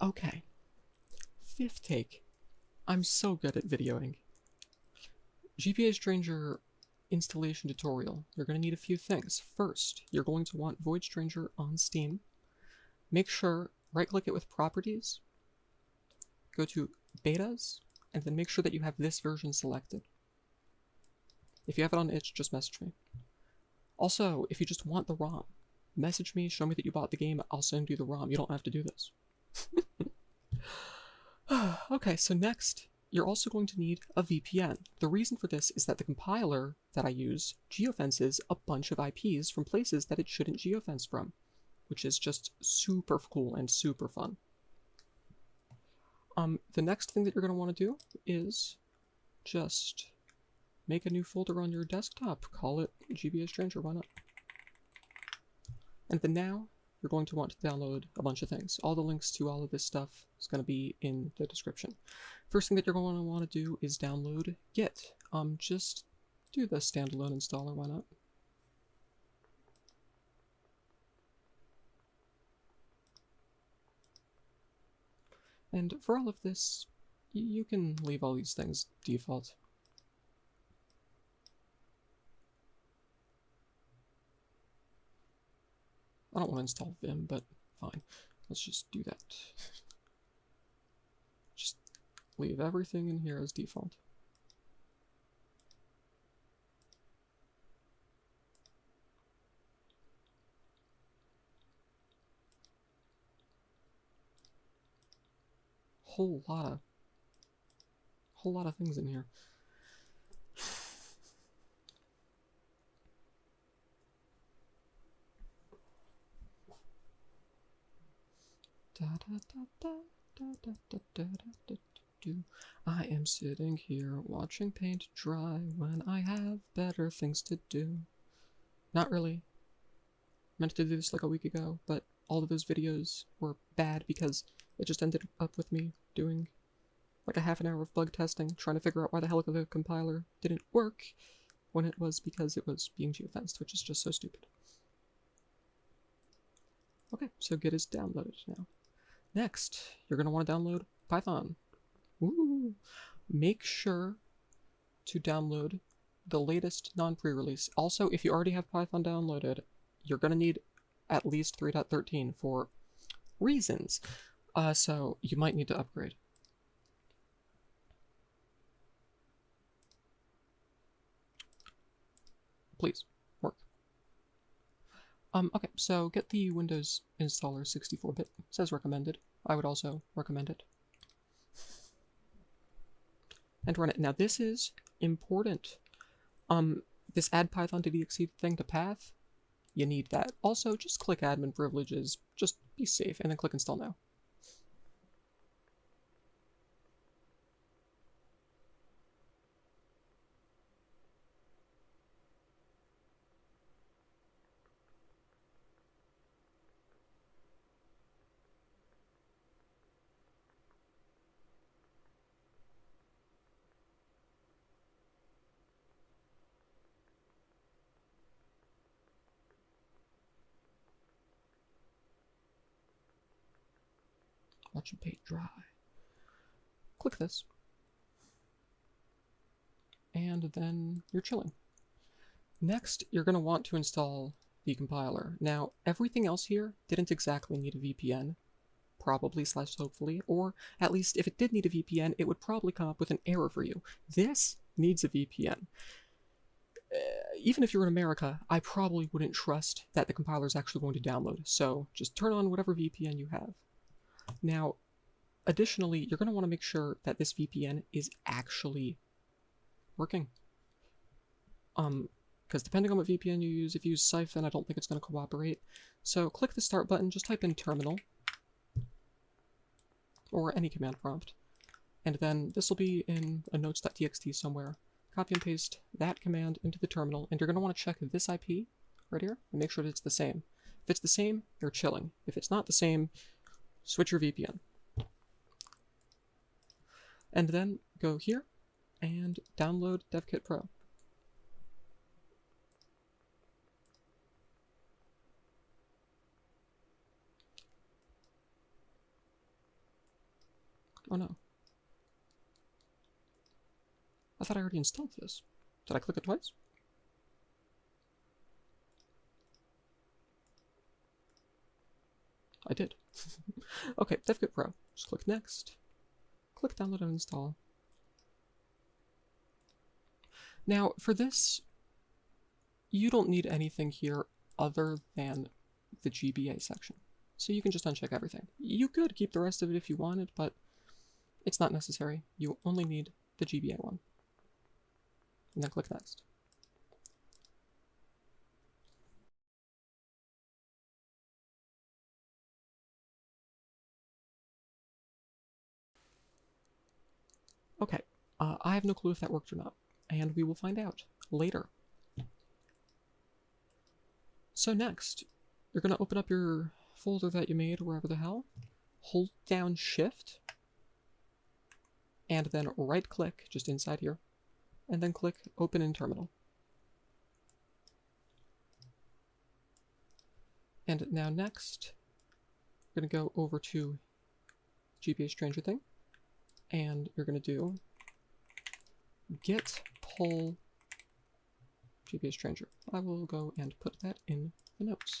Okay. Fifth take. I'm so good at videoing. GBAStranger installation tutorial. You're going to need a few things. First, you're going to want voidstranger on Steam. Make sure, right-click it with properties, go to betas, and then make sure that you have this version selected. If you have it on itch, just message me. Also, if you just want the ROM, message me, show me that you bought the game, I'll send you the ROM. You don't have to do this. Okay, so next, you're also going to need a VPN. The reason for this is that the compiler that I use geofences a bunch of IPs from places that it shouldn't geofence from, which is just super cool and super fun. The next thing that you're going to want to do is just make a new folder on your desktop. Call it GBAStranger, why not? And then now, you're going to want to download a bunch of things. All the links to all of this stuff is going to be in the description. First thing that you're going to want to do is download Git. Just do the standalone installer, why not? And for all of this, you can leave all these things default. I don't want to install Vim, but fine. Let's just do that. Just leave everything in here as default. Whole lot of things in here. I am sitting here watching paint dry when I have better things to do. Not really. Meant to do this like a week ago, but all of those videos were bad because it just ended up with me doing like a half an hour of bug testing, trying to figure out why the hell the compiler didn't work, when it was because it was being geofenced, which is just so stupid. Okay, so Git is downloaded now. Next, you're going to want to download Python. Ooh. Make sure to download the latest non-pre-release. Also, if you already have Python downloaded, you're going to need at least 3.13 for reasons. So you might need to upgrade. Please, work. Okay, so get the Windows installer 64-bit. Says recommended. I would also recommend it. And run it. Now this is important. This add Python to DXC thing to path, you need that. Also, just click admin privileges. Just be safe, and then click install now. Watch your paint dry. Click this. And then you're chilling. Next, you're going to want to install the compiler. Now, everything else here didn't exactly need a VPN, probably / hopefully, or at least if it did need a VPN, it would probably come up with an error for you. This needs a VPN. Even if you're in America, I probably wouldn't trust that the compiler is actually going to download, so just turn on whatever VPN you have. Now, additionally, you're going to want to make sure that this VPN is actually working. Because depending on what VPN you use, if you use Siphon, I don't think it's going to cooperate. So click the start button, just type in terminal, or any command prompt, and then this will be in a notes.txt somewhere. Copy and paste that command into the terminal, and you're going to want to check this IP right here and make sure that it's the same. If it's the same, you're chilling. If it's not the same, switch your VPN. And then go here and download DevKit Pro. Oh no. I thought I already installed this. Did I click it twice? I did. Okay, DevKit Pro. Just click Next. Click Download and Install. Now, for this, you don't need anything here other than the GBA section. So you can just uncheck everything. You could keep the rest of it if you wanted, but it's not necessary. You only need the GBA one. And then click Next. Okay, I have no clue if that worked or not, and we will find out later. So next, you're going to open up your folder that you made, wherever the hell, hold down Shift, and then right-click, just inside here, and then click Open in Terminal. And now next, you're going to go over to GBAStranger thing, and you're going to do git pull GBAStranger. I will go and put that in the notes.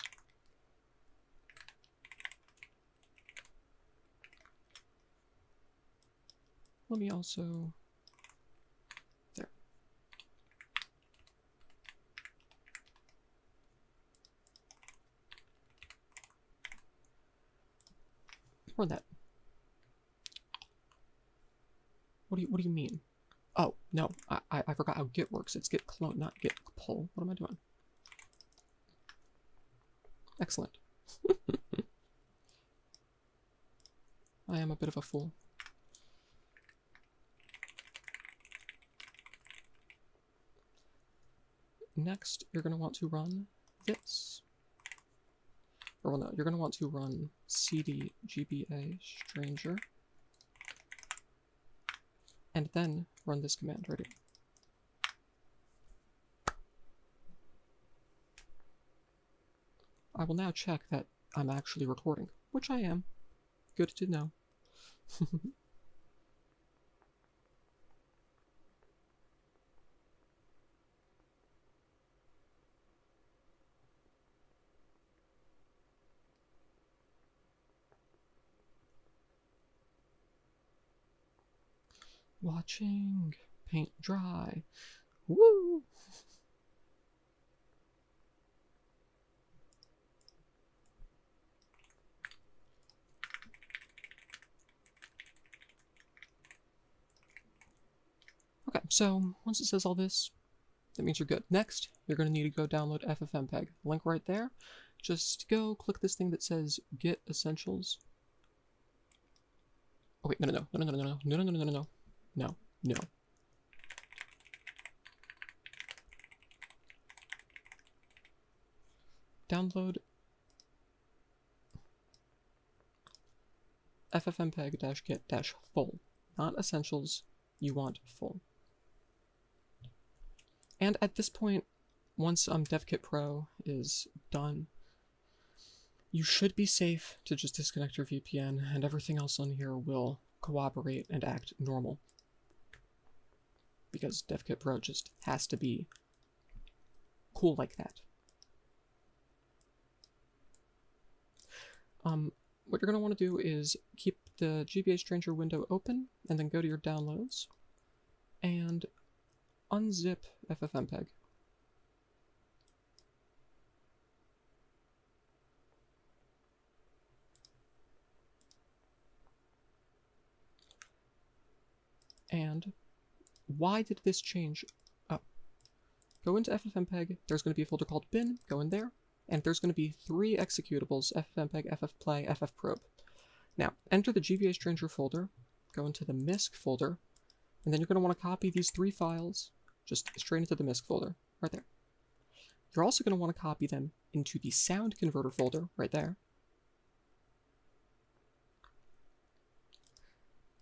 Let me also, there. Run that. What do you mean? Oh, no, I forgot how git works. It's git clone, not git pull. What am I doing? Excellent. I am a bit of a fool. Next, you're going to want to run this. Or, well, no, you're going to want to run cd GBAStranger. And then run this command right here. I will now check that I'm actually recording, which I am. Good to know. Watching paint dry. Woo! Okay, so once it says all this, that means you're good. Next, you're going to need to go download FFmpeg. Link right there. Just go click this thing that says Get Essentials. Oh wait, no. Download ffmpeg-get-full. Not essentials, you want full. And at this point, once DevKit Pro is done, you should be safe to just disconnect your VPN, and everything else on here will cooperate and act normal. Because DevKit Pro just has to be cool like that. What you're going to want to do is keep the GBAStranger window open, and then go to your downloads, and unzip FFmpeg. And why did this change? Oh. Go into FFmpeg, there's going to be a folder called bin, go in there, and there's going to be 3 executables, FFmpeg, ffplay, ffprobe. Now, enter the GBAStranger folder, go into the misc folder, and then you're going to want to copy these 3 files just straight into the misc folder, right there. You're also going to want to copy them into the sound converter folder, right there.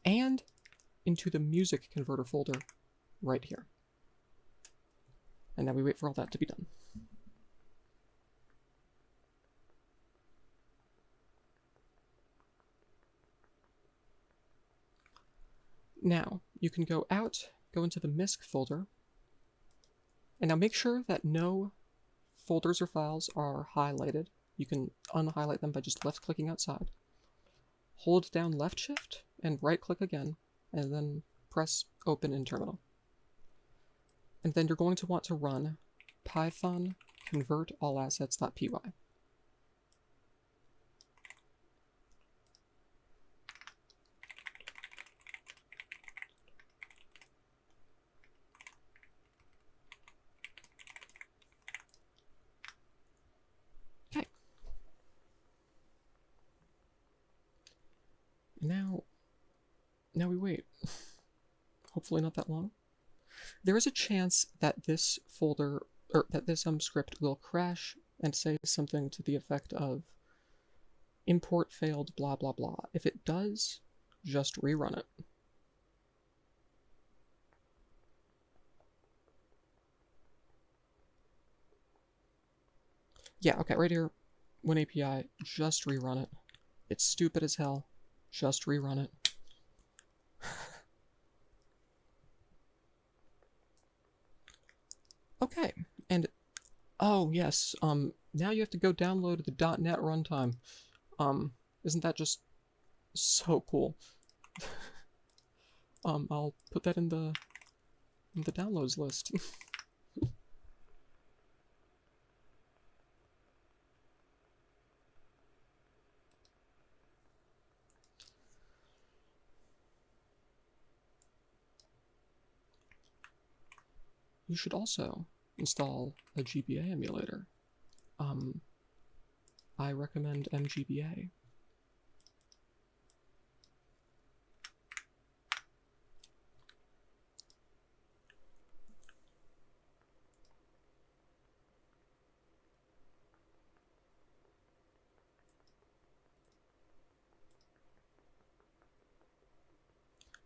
And into the music converter folder, right here. And now we wait for all that to be done. Now, you can go out, go into the misc folder, and now make sure that no folders or files are highlighted. You can unhighlight them by just left-clicking outside. Hold down left shift and right-click again, and then press open in terminal. And then you're going to want to run python convertAllAssets.py. Okay. Now we wait. Hopefully not that long. There is a chance that this folder, or that this script will crash and say something to the effect of import failed blah blah blah. If it does, just rerun it. Yeah, okay, right here, WinAPI, just rerun it. It's stupid as hell. Just rerun it. Okay, and oh yes, now you have to go download the .NET runtime. Isn't that just so cool? I'll put that in the downloads list. You should also install a GBA emulator. I recommend MGBA.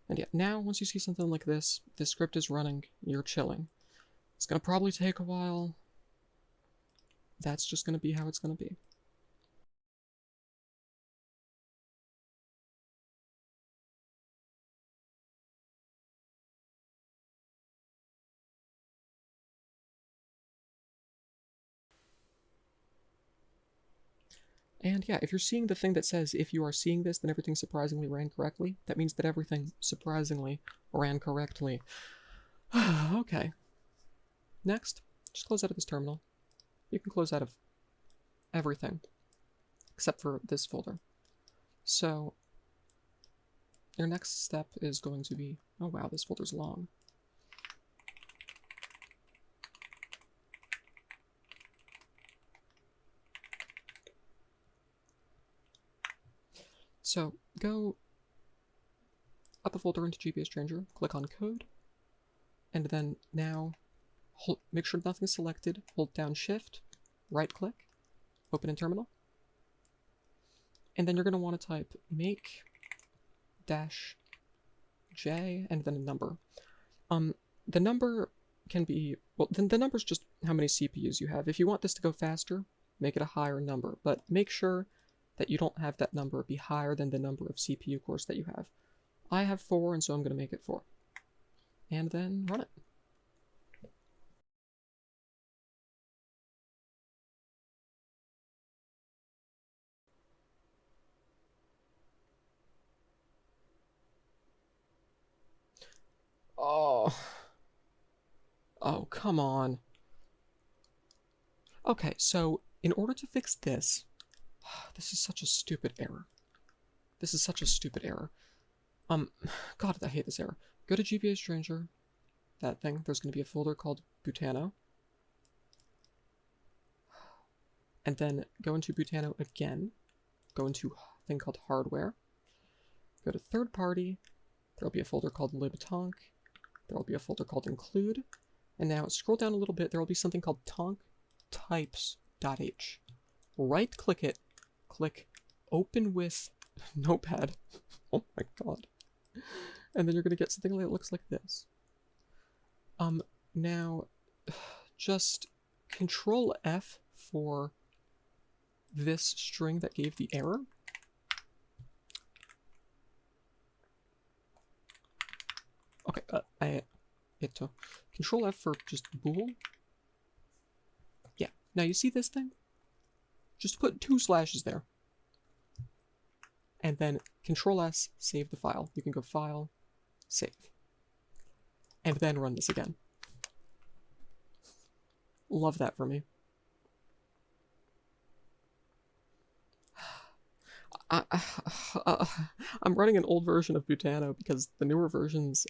And yeah, now once you see something like this script is running, you're chilling. It's gonna probably take a while. That's just gonna be how it's gonna be. And yeah, if you're seeing the thing that says, if you are seeing this, then everything surprisingly ran correctly, that means that everything surprisingly ran correctly. Okay. Next, just close out of this terminal. You can close out of everything, except for this folder. So, your next step is going to be, oh wow, this folder's long. So, go up a folder into GBAStranger, click on code, and then now make sure nothing's selected, hold down shift, right click, open in terminal, and then you're going to want to type make -j and then a number. The number can be, well, then the number is just how many CPUs you have. If you want this to go faster, make it a higher number, but make sure that you don't have that number be higher than the number of CPU cores that you have. I have 4, and so I'm going to make it 4. And then run it. Oh, come on. Okay, so in order to fix this, this is such a stupid error. This is such a stupid error. God, I hate this error. Go to GBAStranger, that thing. There's going to be a folder called Butano. And then go into Butano again. Go into a thing called hardware. Go to third party. There'll be a folder called libtonk. There'll be a folder called include. And now scroll down a little bit. There will be something called tonk types.h. Right click it. Click open with notepad. Oh my god. And then you're going to get something that looks like this. Now, just Control F for this string that gave the error. Okay, I hit to Control F for just bool. Yeah, now you see this thing? Just put 2 slashes there. And then Control S, save the file. You can go File, Save. And then run this again. Love that for me. I'm running an old version of Butano because the newer versions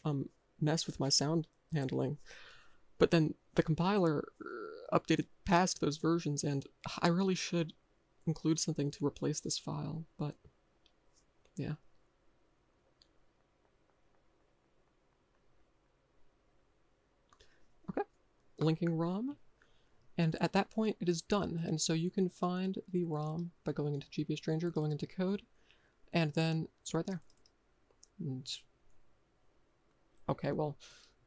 mess with my sound handling. But then the compiler updated past those versions, and I really should include something to replace this file, but yeah. Okay, linking ROM. And at that point, it is done. And so you can find the ROM by going into GBAStranger, going into code, and then it's right there. And okay, well,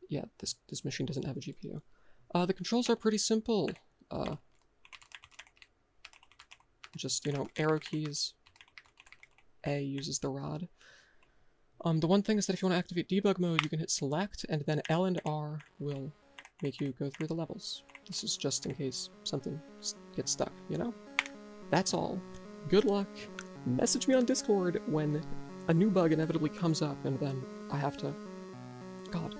yeah, this machine doesn't have a GPU. The controls are pretty simple. Just, you know, arrow keys. A uses the rod. The one thing is that if you want to activate debug mode, you can hit select, and then L and R will make you go through the levels. This is just in case something gets stuck, you know? That's all. Good luck. Message me on Discord when a new bug inevitably comes up, and then I have to... God.